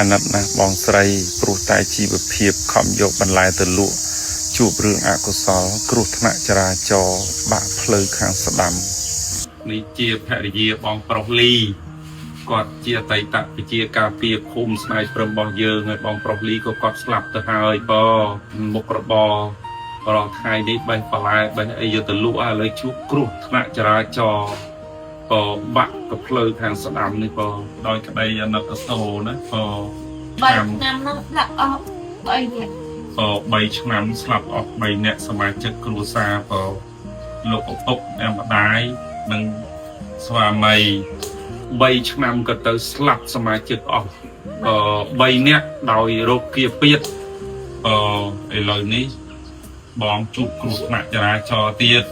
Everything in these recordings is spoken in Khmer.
អាណិតណាស់បងស្រីព្រោះតែជីវភាពខំយកបន្លែទៅលក់ជួបរឿងអកុសលគ្រោះថ្នាក់ចរាចរណ៍បាក់ផ្លូវខាងស្ដាំនេះជាភរិយាបងប្រុសលីគាត់ជាអតីតវិជាការពារឃុំស្នាយព្រំរបស់យើងហើយបងប្រុសលីក៏គាត់ស្លាប់ទៅហើយបងមុខរបររងថ្ងៃនេះបេះបន្លែបេះអីយកទៅលក់ឥឡូវជួបគ្រោះថ្នាក់ចរាចរណ៍ក៏បាក់ក៏ផ្លូវខាងស្ដាំនេះបងដោយក្តីអាណិតអាសូរណាបងឆ្នាំនោះដាក់អស់3នាក់3ឆ្នាំស្លាប់អស់3នាក់សមាជិកគ្រួសារបងលោកឪពុកអ្នកម្ដាយនិងស្វាមី3ឆ្នាំក៏ទៅស្លាប់សមាជិកអស់3នាក់ដោយរោគគាពៀតឥឡូវនេះបងជួបគ្រោះថ្នាក់ចរាចរណ៍ទៀត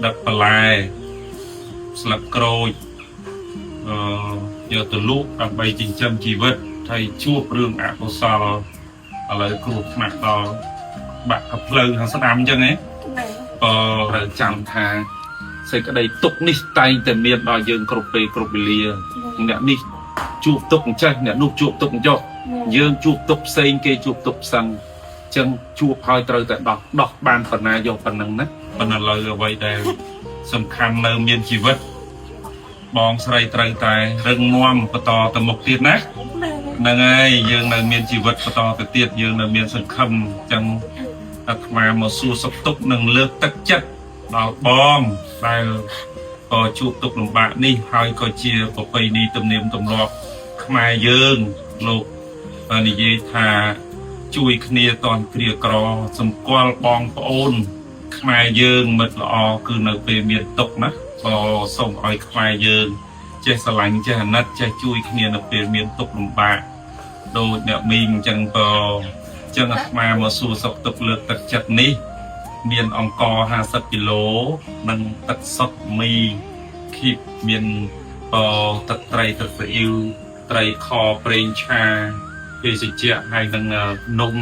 ដឹកបន្លែស្លឹកក្រូចយកទៅលក់ដើម្បីចិញ្ចឹមជីវិតហើយជួបរឿងអកុសលឥឡូវគ្រោះថ្នាក់ដល់បាក់ផ្លូវខាងស្ដាំអញ្ចឹងហ៎ត្រូវចាំថាសេចក្តីទុកនេះតែងតែមានដល់យើងគ្រប់ពេលគ្រប់វេលាអ្នកនេះជួបទុកអញ្ចេះអ្នកនោះជួបទុកអញ្ចោះយើងជួបទុកផ្សេងគេជួបទុកផ្សឹងអញ្ចឹងជួបហើយត្រូវតែដោះបានប៉ុណ្ណាយកប៉ុណ្ណឹងណាប៉ុន្តែលើអ្វីដែលសំខាន់នៅមានជីវិតបងស្រីត្រូវតែរឹងមាំបន្តទៅមុខទៀតណាហ្នឹងហើយយើងនៅមានជីវិតបន្តទៅទៀតយើងនៅមានសង្ឃឹមអញ្ចឹងអាត្មាមកសួរសុខទុក្ខនិងលើកទឹកចិត្តដល់បងដែលក៏ជួបទុក្ខលំបាកនេះហើយក៏ជាប្រពៃណីទំនៀមទម្លាប់ខ្មែរយើងលោកនិយាយថាជួយគ្នាតនគ្រាក្រសម្គាល់បងប្អូនខ្មែរយើងមិត្តល្អគឺនៅពេលមានទុក្ខណាក៏សូមឲ្យខ្មែរយើងចេះស្រឡាញ់ចេះអាណិតចេះជួយគ្នានៅពេលមានទុក្ខលំបាកដូចអ្នកមីងអញ្ចឹងក៏អញ្ចឹងអាត្មាមកសួរសុខទុក្ខលើកទឹកចិត្តនេះមានអង្ករ50គីឡូនិងទឹកសុទ្ធមីឃីបមានទឹកត្រីទឹកស៊ីអ៊ីវត្រីខប្រេងឆាភេសជ្ជៈហើយនឹងនំ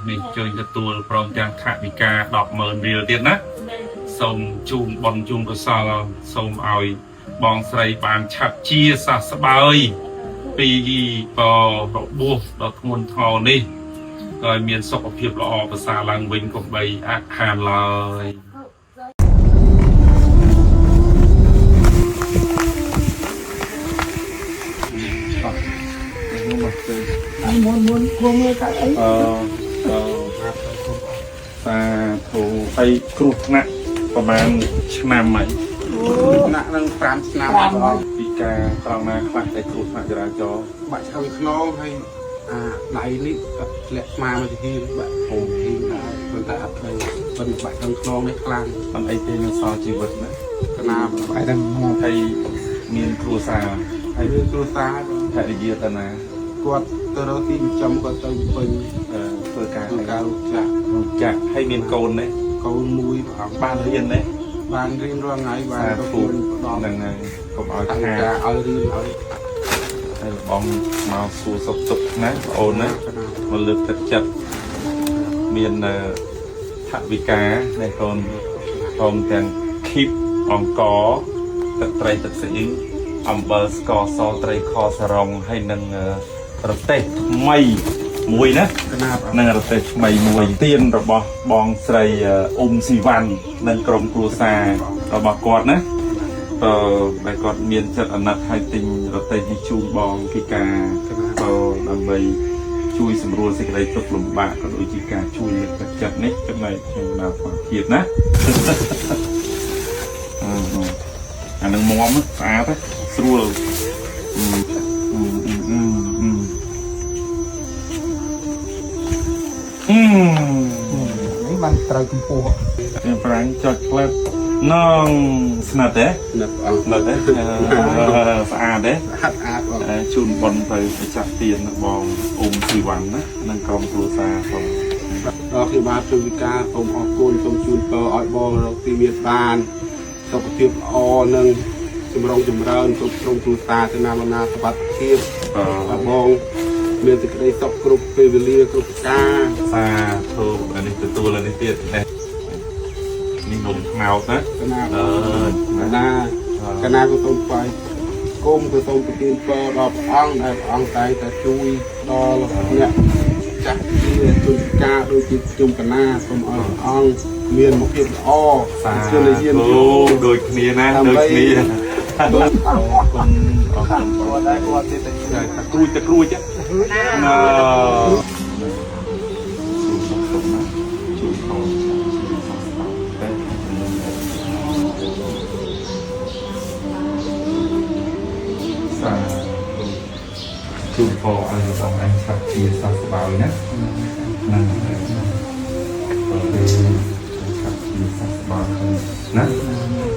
នេះជួយទទួលព្រមទាំងថវិកា 100000 រៀលទៀតណាសូមជូនបុណ្យជូនកុសលសូមឲ្យបងស្រីបានឆាប់ជាសះស្បើយពីរបួសដ៏ធ្ងន់ធ្ងរនេះក៏ឲ្យមានសុខភាពល្អប្រសើរឡើងវិញកុំបីអាក់ខានឡើយមុនគង់លើកាត់អីសាធុហើយគ្រោះថ្នាក់ប្រហែលឆ្នាំហើយថ្នាក់នឹង5ឆ្នាំហើយពីការត្រង់ណាខ្លះតែគ្រោះថ្នាក់ចរាចរណ៍បាក់ឆ្កឹងខ្នងហើយដៃនេះធ្លាក់ស្មាមកទីបាក់ហូរទីដែរប៉ុន្តែអត់ទៅប៉ុន្តែបាក់ឆ្កឹងខ្នងនេះខ្លាំងអត់អីទេនៅសល់ជីវិតណាកណាបាក់ទាំងហើយមានគ្រួសារហើយមានគ្រួសារភរិយាតាណាគាត់ទៅរកទីចំគាត់ទៅពេញធ្វើការចាក់ហើយមានកូននេះកូនមួយបានរៀននេះបានរៀនរាល់ថ្ងៃបានទៅដល់ហ្នឹងហើយកុំឲ្យខាឲ្យរៀនឲ្យហើយបងមកសួរសុខទុក្ខណាបងអូនណាមកលើកទឹកចិត្តមានថវិកាដែលកូនព្រមទាំងឃីបអង្គទឹកត្រីទឹកស៊ីអ៊ីវអំបិលស្ករសត្រីខសរងហើយនឹងរទេះថ្មីមួយណានឹងរទេះថ្មីមួយទៀនរបស់បងស្រីអ៊ុំស៊ីវ៉ាន់និងក្រុមគ្រួសាររបស់គាត់ណាដែលគាត់មានចិត្តអាណិតឲ្យទិញរទេះនេះជូនបងពីការដើម្បីជួយសម្រួលសេចក្តីទុក្ខលំបាកក៏ដូចជាការជួយលើកទឹកចិត្តនេះចំណែកខ្ញុំដល់ផងទៀតណាអានឹងមាំស្អាតស្រួលនេះបានត្រូវកម្ពស់តែប្រាំងចុចផ្លែនងស្និតទេស្និតទេស្អាតទេជូនបុណ្យទៅចាក់ទៀនបងអ៊ុំស៊ីវ៉ាន់ណានិងក្រុមគ្រួសារផងដល់ខ្ញុំបានជួយវិការសូមអរគុណសូមជូនពរឲ្យបងរកទីមានបានសុខភាពល្អនិងចម្រុងចម្រើនគ្រប់ក្រុមគ្រួសារទៅណាបណ្ណាសុខភាពបងមានសេចក្តីសុខគ្រប់ពេលវេលាគ្រប់ការសាធុអានេះទទួលអានេះទៀតនេះនំខ្មោចណាកណាក៏សូមថ្វាយក គុំគឺសូមប្រទានពរដល់ព្រះអង្គដែលព្រះអង្គតែងតែជួយដល់អ្នកចាស់ជាជនពិការដូចជាខ្ញុំកណាសូមឲ្យព្រះអង្គមានមុខភាពល្អជានិយានដូចគ្នាណាដូចគ្នាដូចគុំគាត់ដែរគាត់ទេតែគ្រួចណាជួយជួបផងឲ្យបងអញឆាប់ជាសះស្បើយណាហ្នឹងហើយឆាប់ជាសះស្បើយណា